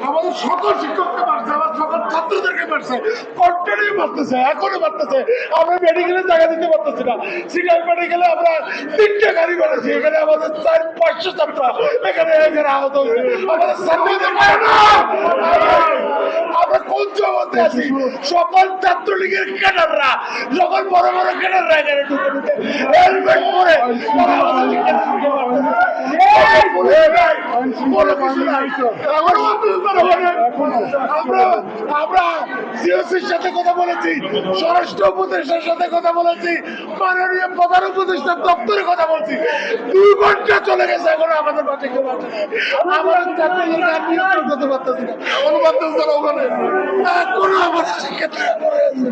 আমাদের সকল শিক্ষককে মারছে, আমার সকল ছাত্রদেরকে মারছে, কন্টিনিউ মারতেছে, এখনো মারতেছে। আমরা মেডিকেলে জায়গা দিতে পারতেছি না। সিনিয়র মেডিকেলে আমরা 3টে গাড়ি বেড়েছি, এখানে আমাদের 400-500 ছাত্র এখানে আহত হয়েছে। আমাদের ছাত্রদের আমরা কোন জগতে আছি? সকল ছাত্রলীগের ক্যাডাররা, সকল বড় বড় ক্যাডাররা এখানে ঢুকে ঢুকে হেলমেট পরে আমরা সিওসির সাথে কথা বলেছি, স্বরাষ্ট্র উপদেষ্টার সাথে কথা বলেছি, মাননীয় প্রধান উপদেষ্টার দপ্তরে কথা বলছি। 2 ঘন্টা চলে গেছে, এখন আমাদের মাঠে কেউ আসে না। আমাদের ছাত্রদের আর নিয়ন্ত্রণ করতে পারতেছি না, পারতেছে না ওখানে। এখনো আমাদের শিক্ষার্থীরা পড়ে আছে।